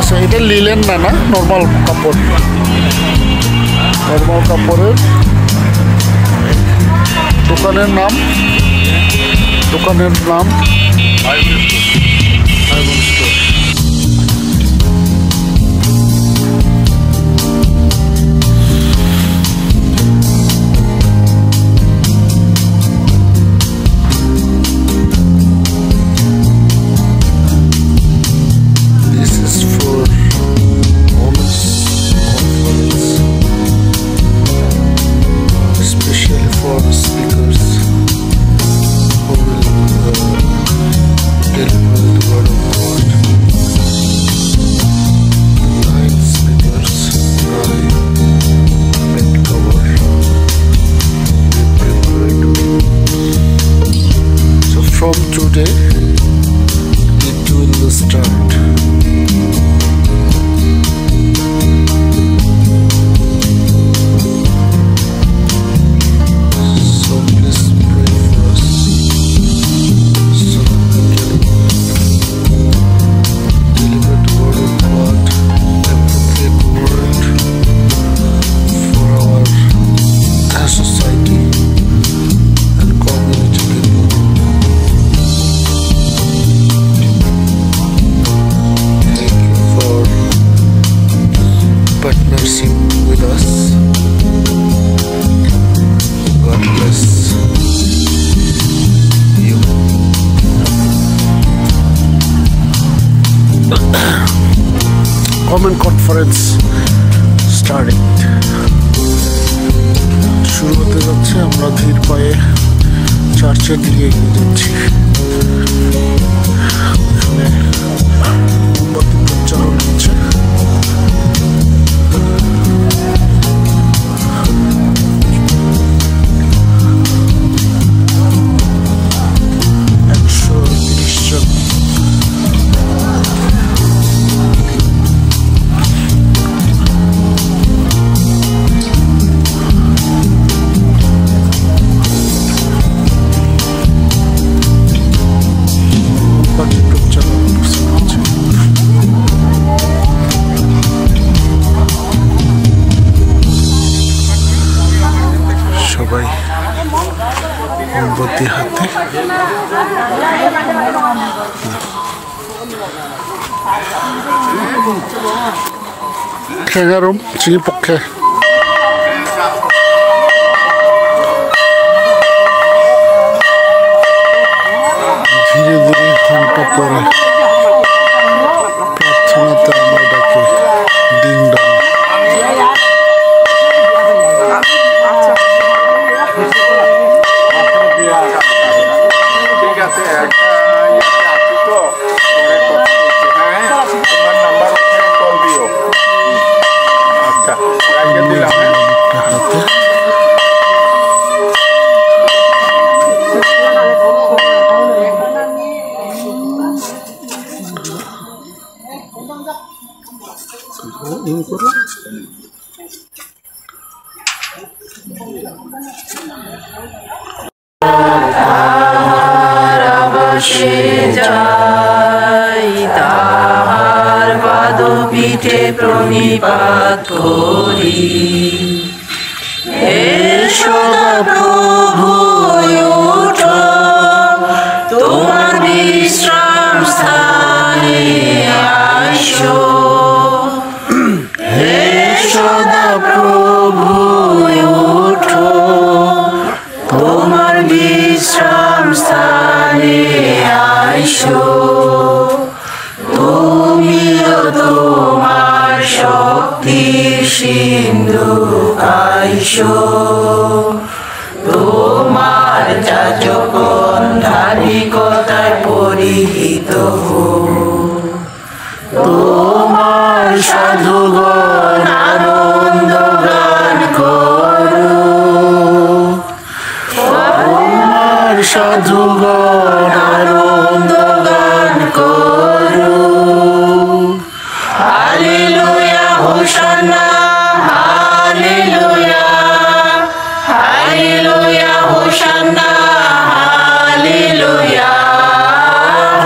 আছে, এটা লিলেন না, নর্মাল কাপড়, নর্মাল কাপড়ের দোকানের নাম আইবন store. From today, it will start. So please pray for us, so we can deliver the word of God, appropriate word for our society and community people. Partnership with us. God bless you. Common conference starting. শুরু হতে যাচ্ছে, আমরা ধীর পায়ে চার্চের দিকে এগিয়ে যাচ্ছি। এখানে মোমবাতি প্রজ্বালন হচ্ছে। সবাই মোমবাতি হাতে, খেগারম চিনি পক্ষে ধীরে ধীরে ঘন্টা পরে প্রার্থনাতে আমরা ডাকে ডিং ডং। তাহার পাদপীঠে প্রণিপাত করি। এসো প্রভু ওঠো, তোমার বিশ্রাম স্থানে আসো। এসো প্রভু ওঠো, তোমার বিশ্রাম স্থানে আইসো। তুমিও তোমার শক্তির সিন্ধু আইসো। তোমার যাজকন ধার্মিকতায় পরিহিত হোক। তোমার সাধুগণ আনন্দ গান করো। তোমার সাধুগণ আনন্দ গান করো। Hallelujah হোসানা, hallelujah, hallelujah হোসানা, hallelujah,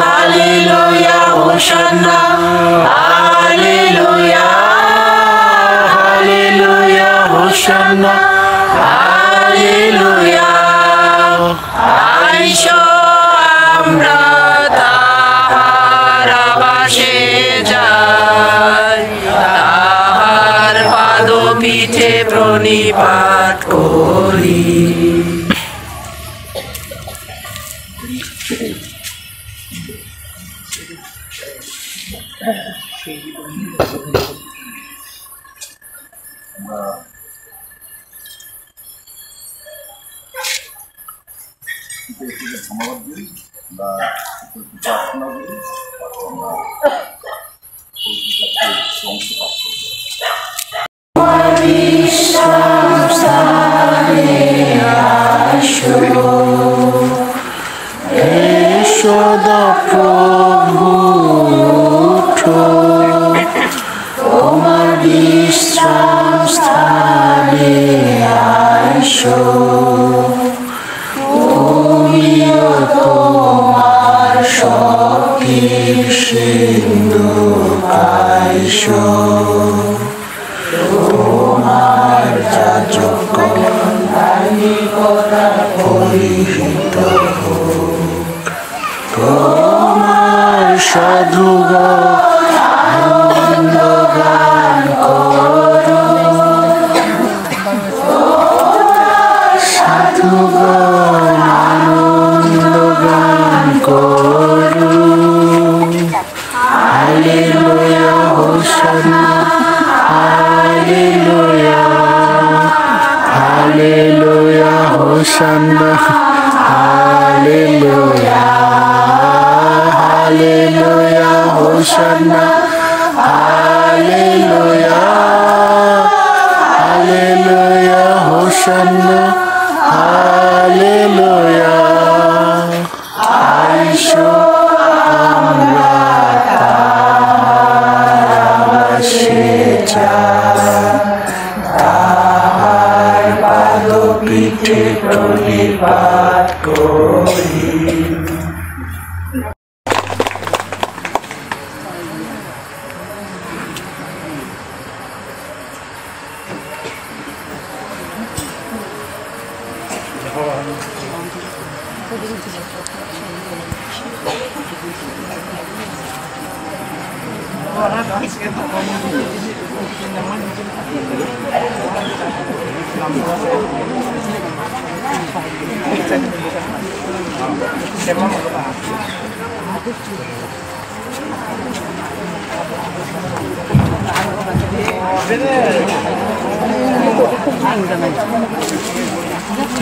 hallelujah হোসানা, hallelujah. Hosanna hallelujah আইসো আমরা তাহার আবাসে যাই তাহার পাদপীঠে প্রণিপাত করি সদা প্রভু তোমার বিশ্রাম স্থানে আইসো তুমিও তোমার শক্তির সিন্ধু আইসো তোমার যাজকগণ পরিহিত তোমার সাধুগণ আনন্দ গান করো সাধুগণ আনন্দ গান করো hallelujah hosanna hallelujah hallelujah hosanna hallelujah hallelujah hosanna hallelujah hallelujah hosanna hallelujah আইসো আমরা তাহার আবাসে যাই তাহার পাদপীঠে প্রণিপাত করি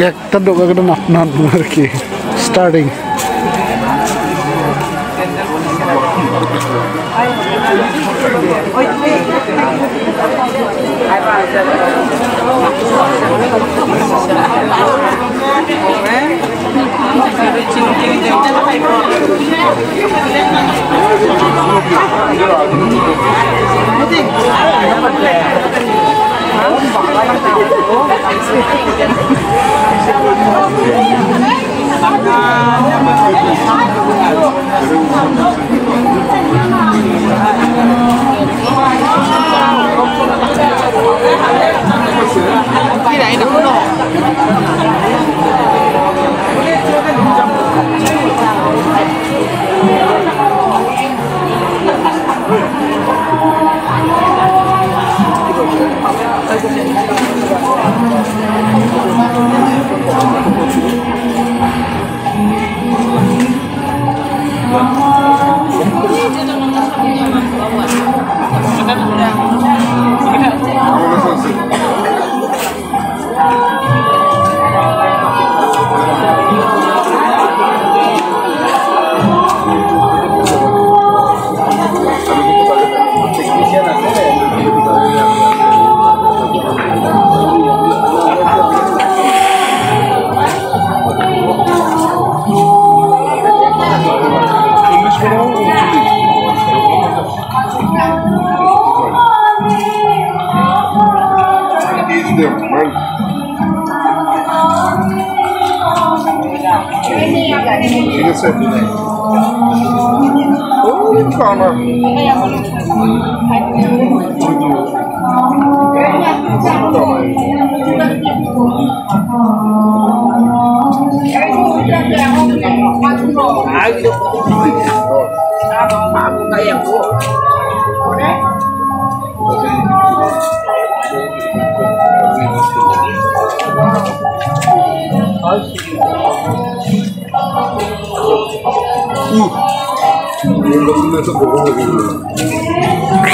একটা ডোকাটা নাম আর কি স্টার্টিং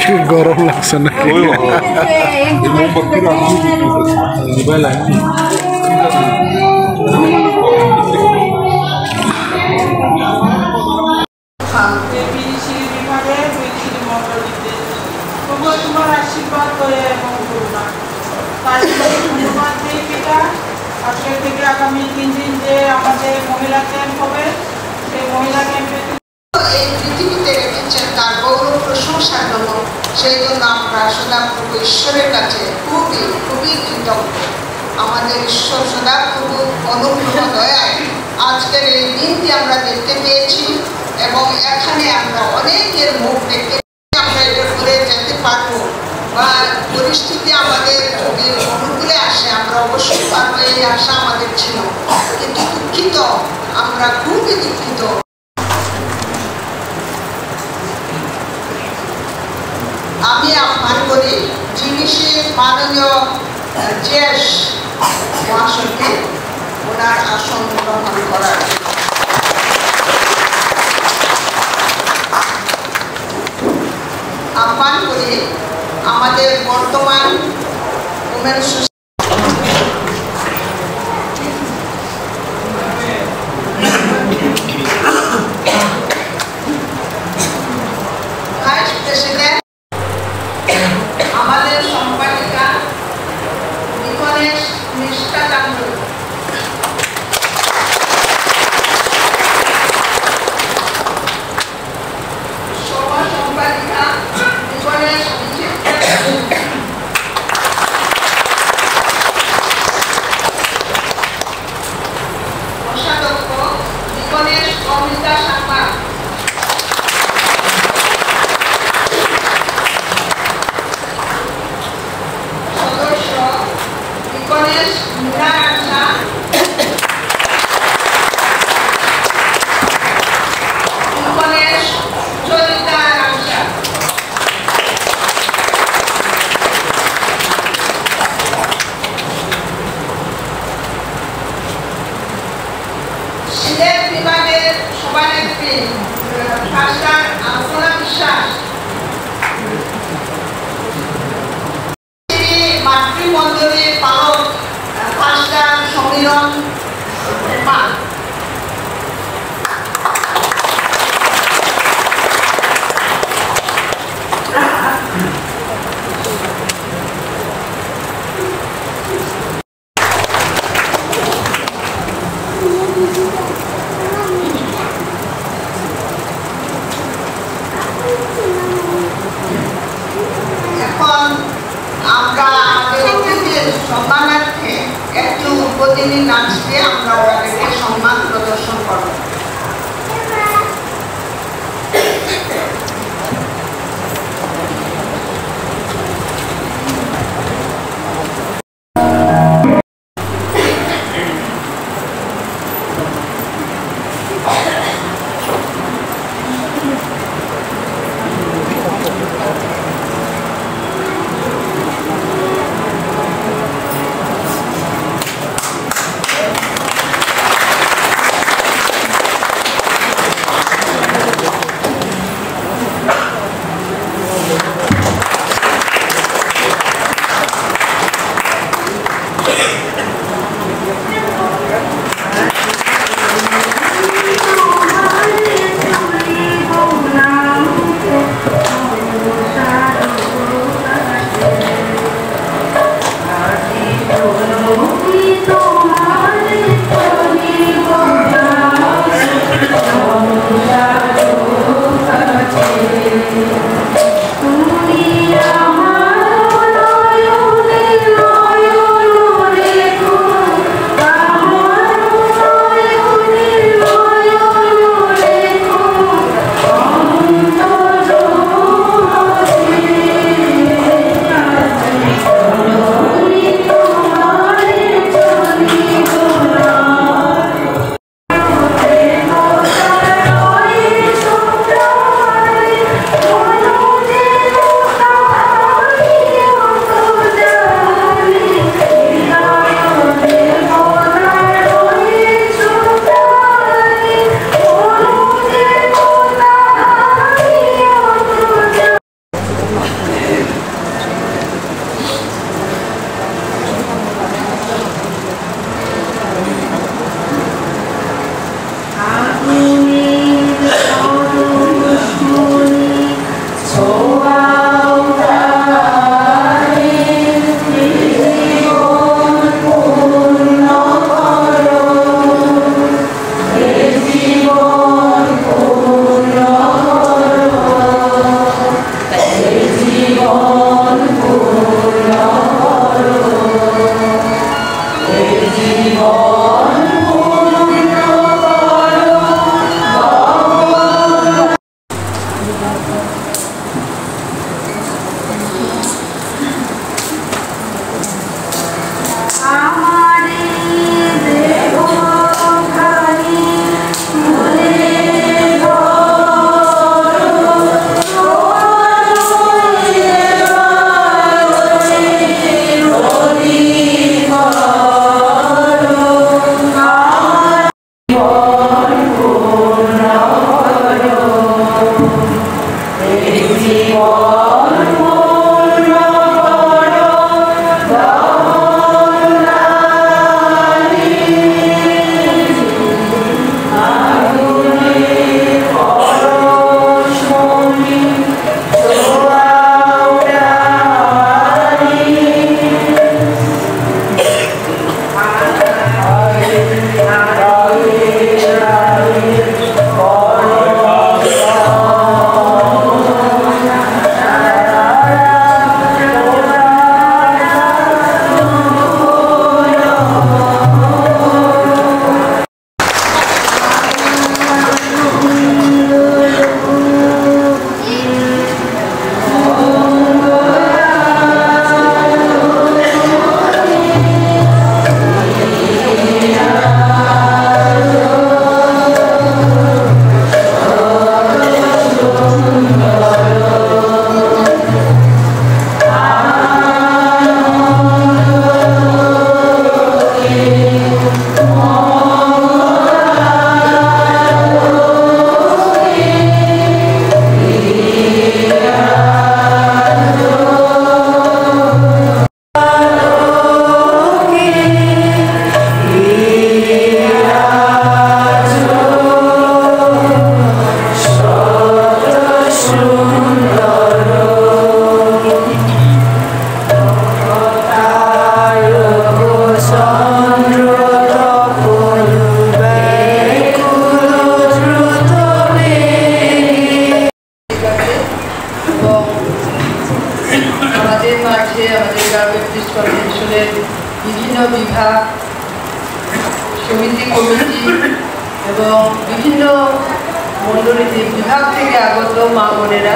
কি গরম লাগছে নাকি? তোমার আশীর্বাদ করে এবং করুণা তাই ধন্যবাদ দিই পিতা। আজকের থেকে আগামী 3 দিন যে আমাদের মহিলা ক্যাম্প হবে, সেই মহিলা ক্যাম্পে এই পৃথিবীতে রেখেছেন তার গৌরব প্রশংসার জন্য। সেই জন্য আমরা সদাপ্রভু ঈশ্বরের কাছে খুবই খুবই কৃতজ্ঞ। আমাদের ঈশ্বর সদাপ্রভু অনুগ্রহ দয়ায় আজকের এই দিনটি আমরা দেখতে পেয়েছি এবং এখানে আমরা অনেকের মুখ দেখতে আমরা এটা করে যেতে পারবো বা পরিস্থিতি আমাদের যদি অনুকূলে আসে আমরা অবশ্যই পারবো, এই আশা আমাদের ছিল। কিন্তু দুঃখিত, আমরা খুবই দুঃখিত। আমি আহ্বান করি জিনিসে মাননীয় জেস মহাশয়কে ওনার আসন গ্রহণ করার। আহ্বান করি আমাদের বর্তমান উমেন্স ভাইস প্রেসিডেন্ট আমাদের সম্পাদিকা নিকলেশ নিষ্ঠাকান্ত, সহ সম্পাদিকা নিকলেশ কোষাধ্যক্ষ নিকলেশ অমিতা শর্মা, সদস্য নিকলেশ মীরা রাজা, নিকলেশ চরিতা রাজা, সিলেট বিভাগের সভানেত্রী ফার্স্টার আলপনা বিশ্বাস, মাতৃমণ্ডলীর পালক ফার্স্টার সমীরণ পাল, এখন আমরা আমাদের অতিথির সম্মানার্থে একটু উদ্বোধনী নাচ দিয়ে আমরা ওনাদেরকে সম্মান প্রদর্শন করব। বিভাগ, সমিতি, কমিটি এবং বিভিন্ন মণ্ডলীতে বিভাগ থেকে আগত মা বোনেরা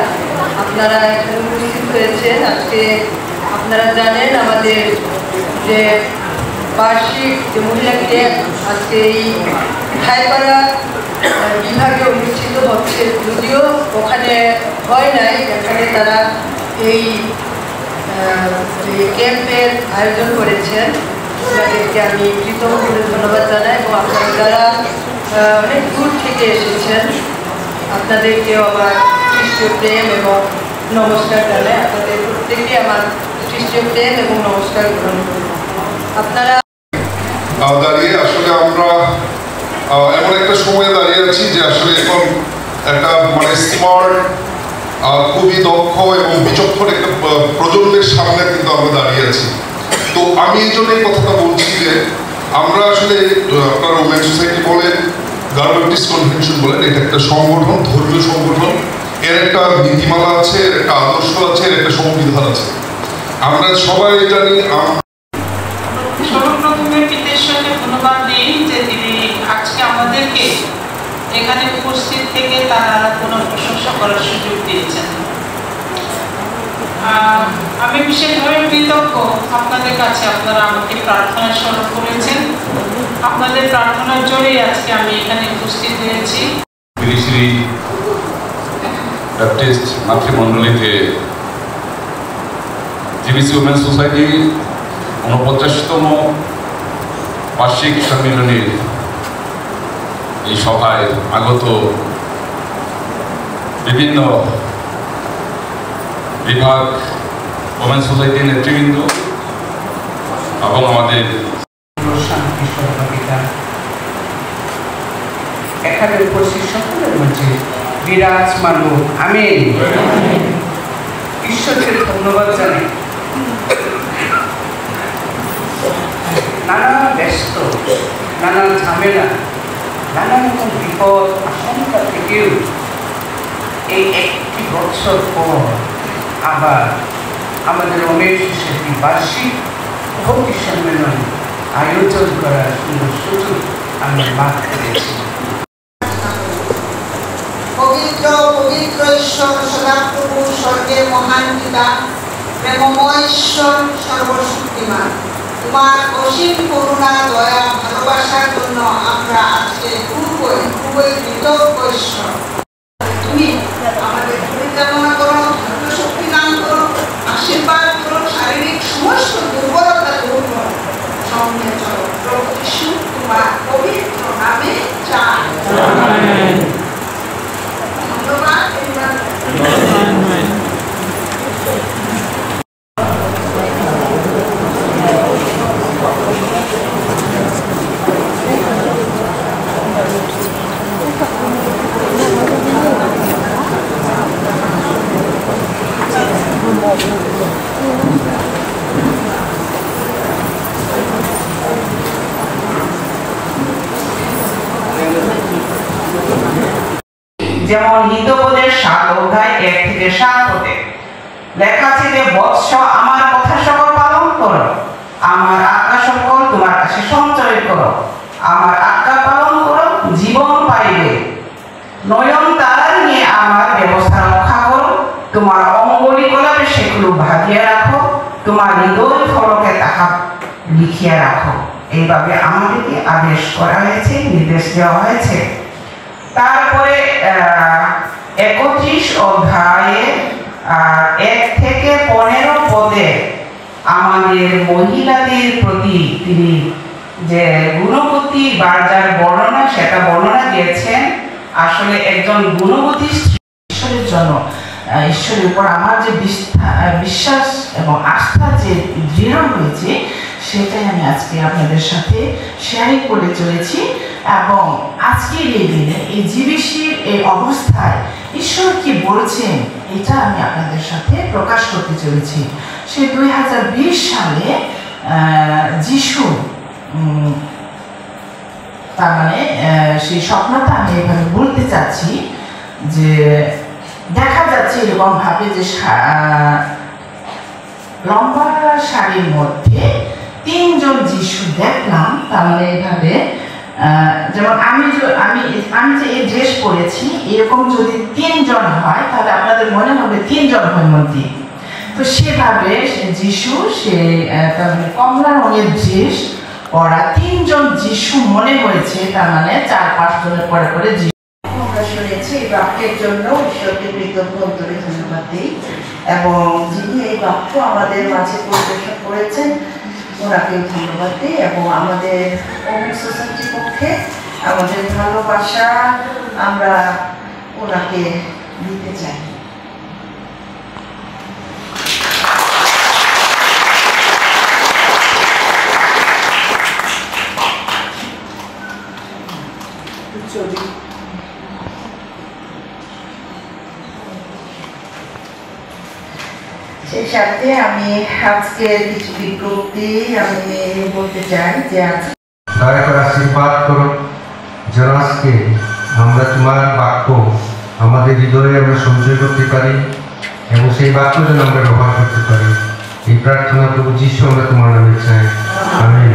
আপনারা এখানে উপস্থিত হয়েছেন। আজকে আপনারা জানেন আমাদের যে বার্ষিক যে মহিলা ক্যাম্প আজকে এই ভাইপাড়া বিভাগে অনুষ্ঠিত হচ্ছে, যদিও ওখানে হয় নাই, এখানে তারা এই ক্যাম্পের আয়োজন করেছেন। তাদেরকে আমি কৃতজ্ঞ ধন্যবাদ জানাই এবং আপনারা যারা অনেক দূর থেকে এসেছেন আপনাদেরকেও আমার খ্রিস্টীয় প্রেম এবং নমস্কার জানাই। আপনাদের প্রত্যেকে আমার খ্রিস্টীয় প্রেম এবং নমস্কার গ্রহণ করুন। আপনারা দাঁড়িয়ে আসলে আমরা এমন একটা সময়ে দাঁড়িয়ে আছি যে আসলে এখন একটা মানে স্মার্ট, খুবই দক্ষ এবং বিচক্ষণ একটা প্রজন্মের সামনে কিন্তু আমরা দাঁড়িয়ে আছি। তো আমি এই জন্য এই কথাটা বলছি যে আমরা আসলে আপনার ওমেন সোসাইটি বলেন, গার্মেন্টিস কনভেনশন বলেন, এটা একটা সংগঠন, ধর্মীয় সংগঠন। এর একটা নীতিমালা আছে, এর একটা আদর্শ আছে, এর একটা সংবিধান আছে। আমরা সবাই জানি। সর্বপ্রথমে পিতেশ্বরকে ধন্যবাদ দিই যে তিনি আজকে আমাদেরকে এখানে উপস্থিত থেকে তারা কোনো প্রশংসা করার সুযোগ দিয়েছেন। আমি বিশেষভাবে কৃতজ্ঞ আপনাদের কাছে, আপনারা আমাকে প্রার্থনায় স্মরণ করেছেন। আপনাদের প্রার্থনার জোরেই আজকে আমি এখানে উপস্থিত হয়েছি। শ্রী শ্রী ব্যাপটিস্ট মাতৃমণ্ডলীতে জিবিসি ওমেন সোসাইটি 49তম বার্ষিক সম্মেলনের এই সভায় আগত বিভিন্ন বিভাগ, ওমেন সোসাইটির নেতৃবৃন্দ এবং আমাদের শান্তি সহযোগিতা এখানে উপস্থিত সকলের মাঝে বিরাজমান হোক। আমিন। ঈশ্বরকে ধন্যবাদ জানাই। নানা ব্যস্ত, নানা ঝামেলা, নানা রকম বিপদ আশঙ্কা থেকেও এই একটি বছর পর আবার আমাদের ওমেন সোসাইটি বার্ষিক ভক্তি সম্মেলন আয়োজন করার সুন্দর সুযোগ আমরা লাভ করেছি। পবিত্র পবিত্র ঈশ্বর সদাপ্রভু, স্বর্গের মহান পিতা, প্রেমময় ঈশ্বর, সর্বশক্তিমান, তোমার অসীম করুণা, দয়া, ভালোবাসার জন্য আমরা আজকে খুবই খুবই কৃতজ্ঞ ঈশ্বর। তুমি আমাদের পরিচালনা করো, ধৈর্য শক্তি দান করো, আশীর্বাদ করো, শারীরিক সমস্ত দুর্বলতা দূর করো, সঙ্গে চলো। প্রভু যিশু তোমার পবিত্র নামে চাই। ধন্যবাদ। যেমন হিতোপদের 7 অধ্যায় 1 থেকে 7 পদে লেখা আছে যে, বৎস আমার কথা সকল পালন করো, আমার আজ্ঞা সকল তোমার কাছে সঞ্চয় করো, আমার আজ্ঞা পালন করো, জীবন পাইবে। নয়ন তারা নিয়ে আমার ব্যবস্থা রক্ষা করো, তোমার অঙ্গলি কলাপে সেগুলো ভাগিয়ে রাখো, তোমার হৃদয় ফলকে তাহা লিখিয়া রাখো। এইভাবে আমাদেরকে আদেশ করা হয়েছে, নির্দেশ দেওয়া হয়েছে। তারপরে 31 অধ্যায়ে 1 থেকে 15 পদে আমাদের মহিলাদের প্রতি তিনি যে গুণবতী বার্জার বর্ণনা, সেটা বর্ণনা দিয়েছেন। আসলে একজন গুণবতী ঈশ্বরের জন্য, ঈশ্বরের উপর আমার যে বিশ্বাস এবং আস্থা যে দৃঢ় হয়েছে, সেটাই আমি আজকে আপনাদের সাথে শেয়ারিং করে চলেছি। এবং আজকের এই দিনে এই জিবিসির এই অবস্থায় ঈশ্বর কি বলছেন, এটা আমি আপনাদের সাথে প্রকাশ করতে চলেছি। সে 2020 সালে যিশু, তার মানে সেই স্বপ্নটা আমি এভাবে বলতে চাচ্ছি যে দেখা যাচ্ছে এরকম ভাবে যে লম্বা শাড়ির মধ্যে তিনজন যিশু দেখলাম, তার মানে এইভাবে যেমন আমি যে এই ড্রেস পরেছি, এরকম যদি তিনজন হয় তাহলে আপনাদের মনে হবে তিনজন হৈমন্তী। তো সেভাবে যিশু সে কমলা রঙের ড্রেস পরা তিনজন যিশু মনে হয়েছে, তার মানে 4-5 জনের পরে পরে যিশু। আমরা শুনেছি এই বাক্যের জন্য ঈশ্বরকে কৃতজ্ঞ অন্তরে ধন্যবাদ দিই, এবং যিনি এই বাক্য আমাদের মাঝে পরিবেশন করেছেন ওনাকেও ধন্যবাদ দিই, এবং আমাদের ওমেন সোসাইটির পক্ষে আমাদের ভালোবাসা আমরা ওনাকে দিতে চাই। সেই সাথে আমি আজকে কিছু বিজ্ঞপ্তি আমি বলতে চাই যে দয়া করে আশীর্বাদ করো যেন আজকে আমরা তোমার বাক্য আমাদের হৃদয়ে আমরা সঞ্চয় করতে পারি এবং সেই বাক্য যেন আমরা ব্যবহার করতে পারি। এই প্রার্থনা প্রভু যিশু আমরা তোমার নামে চাই, আমিন।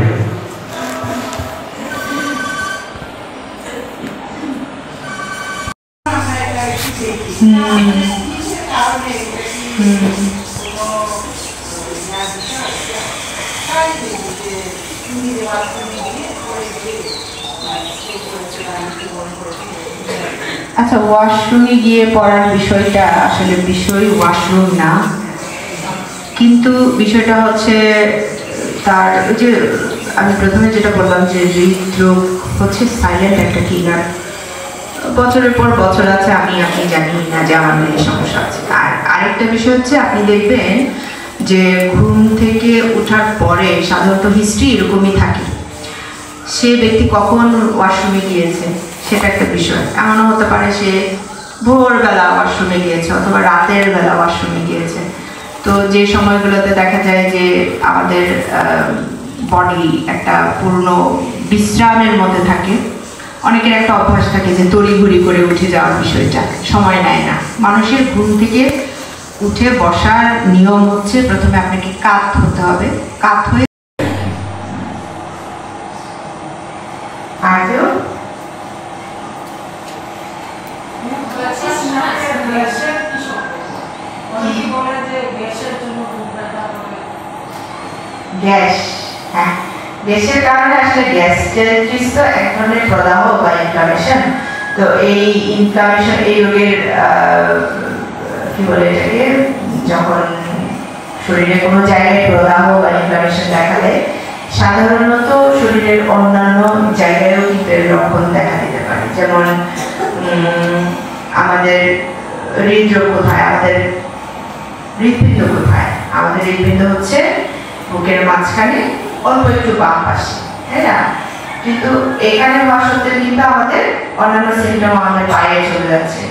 আচ্ছা, ওয়াশরুমে গিয়ে পড়ার বিষয়টা আসলে বিষয় ওয়াশরুম না, কিন্তু বিষয়টা হচ্ছে তার ওই যে আমি প্রথমে যেটা বললাম যে হৃদরোগ হচ্ছে সাইলেন্ট একটা কিলার। বছরের পর বছর আছে, আপনি জানি না যে আমার মেয়ের সমস্যা আছে। আর আরেকটা বিষয় হচ্ছে আপনি দেখবেন যে ঘুম থেকে ওঠার পরে সাধারণত হিস্ট্রি এরকমই থাকে, সে ব্যক্তি কখন ওয়াশরুমে গিয়েছে সেটা একটা বিষয়। এমনও হতে পারে সে ভোরবেলা ওয়াশরুমে গিয়েছে অথবা রাতের বেলা ওয়াশরুমে গিয়েছে। তো যে সময়গুলোতে দেখা যায় যে আমাদের বডি একটা পূর্ণ বিশ্রামের মধ্যে থাকে, অনেকের একটা অভ্যাস থাকে যে তড়িঘড়ি করে উঠে যাওয়ার বিষয়টা সময় নেয় না। মানুষের ঘুম থেকে উঠে বসার নিয়ম হচ্ছে প্রথমে আপনাকে কাত হতে হবে, কাত হয়ে আগেও গ্যাস, হ্যাঁ, গ্যাসের কারণে আসলে গ্যাস্ট্রাইটিস তো এক ধরনের প্রদাহ বা ইনফ্লামেশন। তো এই ইনফ্লামেশন, এই রোগের কি বলে এটাকে, যখন শরীরে কোনো জায়গায় প্রদাহ বা ইনফ্লামেশন দেখা দেয়, সাধারণত শরীরের অন্যান্য জায়গায়ও কিন্তু এর লক্ষণ দেখা দিতে পারে। যেমন আমাদের হৃদরোগ কোথায়, আমাদের হৃদপিণ্ড কোথায়, আমাদের হৃদপিণ্ড হচ্ছে বুকের মাঝখানে অল্প একটু বাম পাশে, তাই না? কিন্তু এখানে হওয়া সত্ত্বেও কিন্তু আমাদের অন্যান্য সিমটম আমাদের পায়ে চলে যাচ্ছে।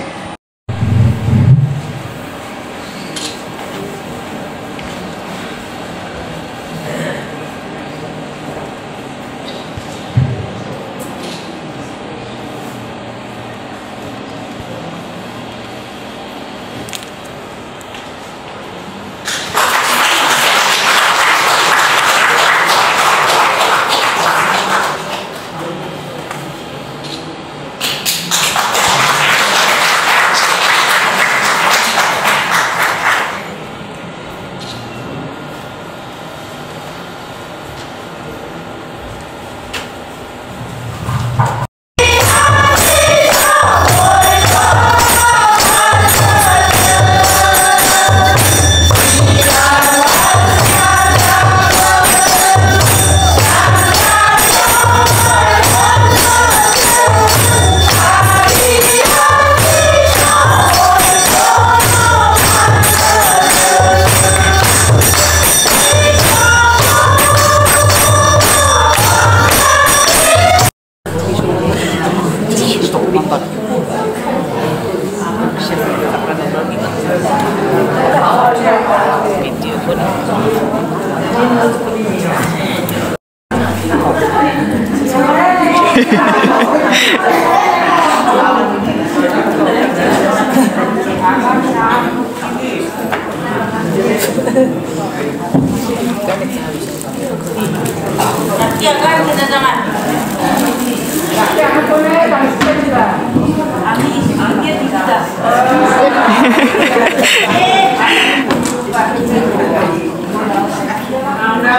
আমরা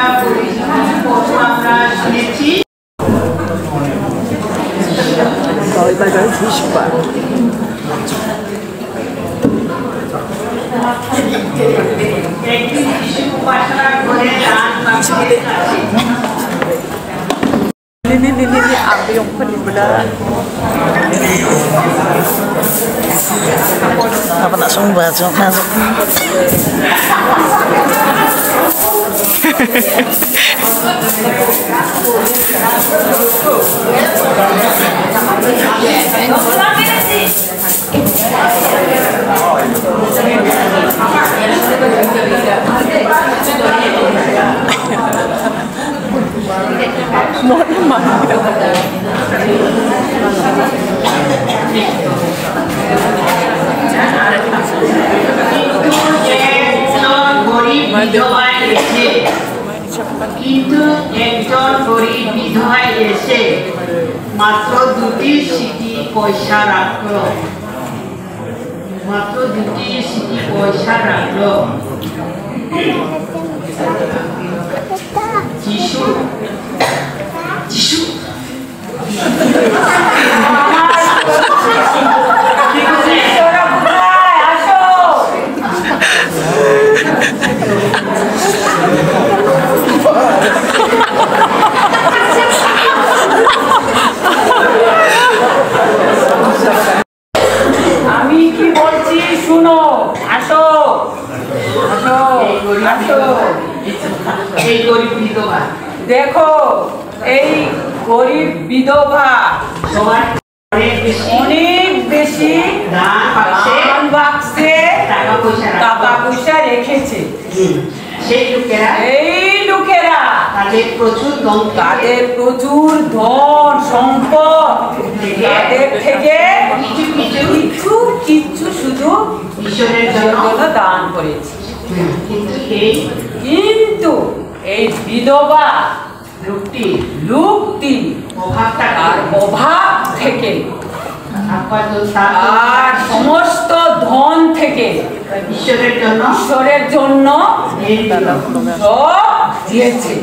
শুনেছি উপাসনা করে দান Ini ambil yang penuh benar. Apa nak sumber masuk? কিন্তু একজন গরিব বিধবায় এসে মাত্র 2টি সিটি পয়সা রাখলো, মাত্র 2টি সিটি পয়সা রাখলো। যিশু যিশু আমি কি বলছি শুনো, আসো আসো আসো। এই গরিব বিধবা, দেখো এই গরিব বিধবা সবার অনেক বেশি দান বাক্সে টাকা পয়সা রেখেছে। সেই লোকেরা তাদের প্রচুর ধন সম্পদ, তাদের থেকে কিছু শুধু ঈশ্বরের জন্য দান করেছে। কিন্তু এই বিধবা লোকটি অভাব থেকে আর সমস্ত ধন থেকে ঈশ্বরের জন্য সব দিয়েছে।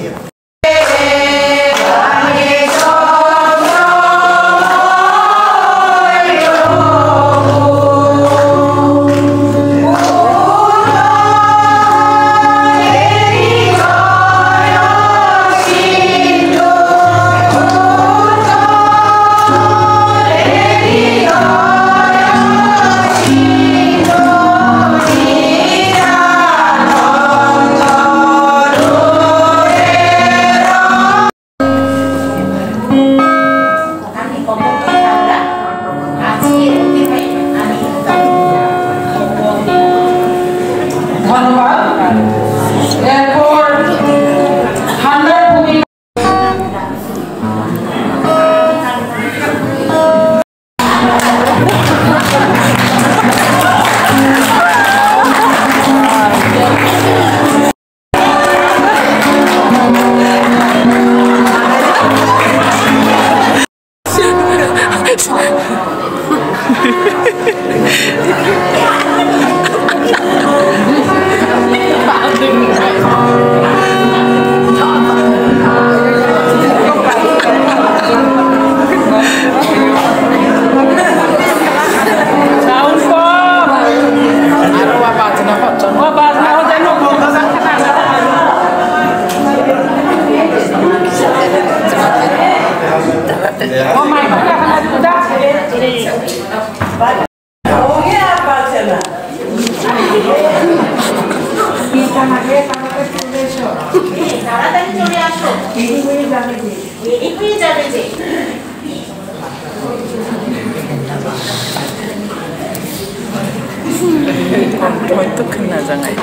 হয়তো খেলা জানাই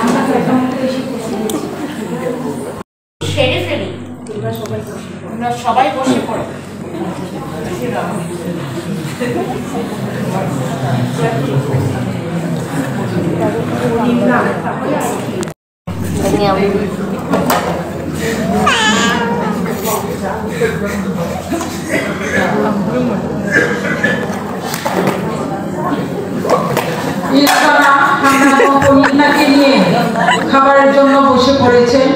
সেরে ফেলি, আমরা সবাই বসে পড়ো। Iya, কন্যা এবং কন্যাকে নিয়ে খাবারের জন্য বসে পড়েছেন।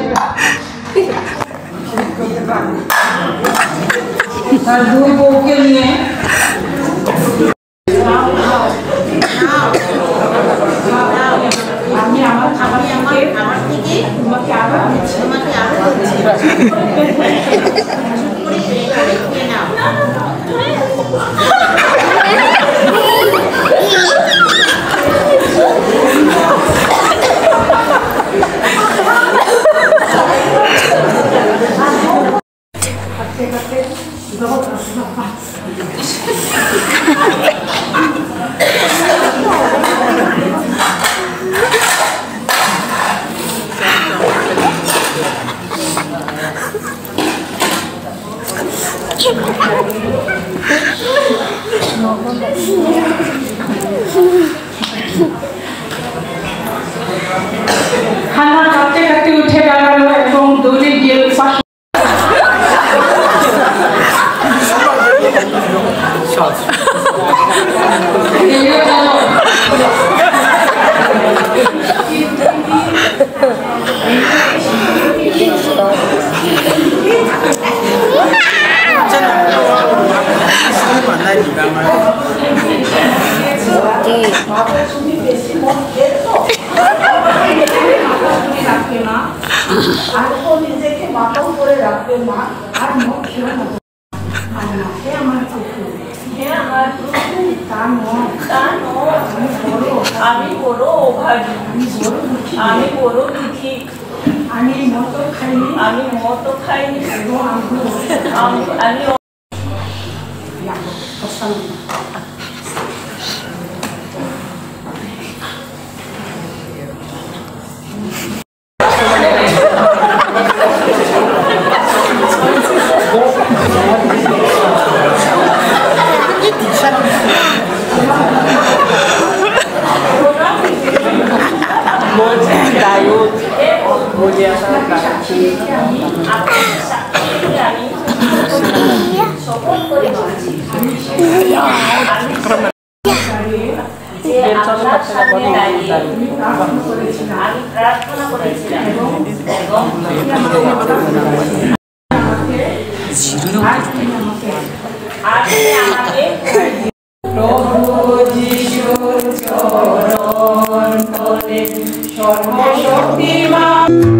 তার দুই বউকে নিয়ে আমি আমার খাবার থেকে তোমাকে আরো খানা কাটতে কাটতে উঠে দাঁড়ালো এবং দৌড়ে গিয়ে নিজেকে মাথাও করে রাখবে মা আর মুখ খেয়ে না আর মাকে আমার পুকুর আমি বড় অভাগী আমি বড় দুঃখী আমি মত খাইনি আমি প্রার্থনা করেছিলাম সর্বশক্তিমান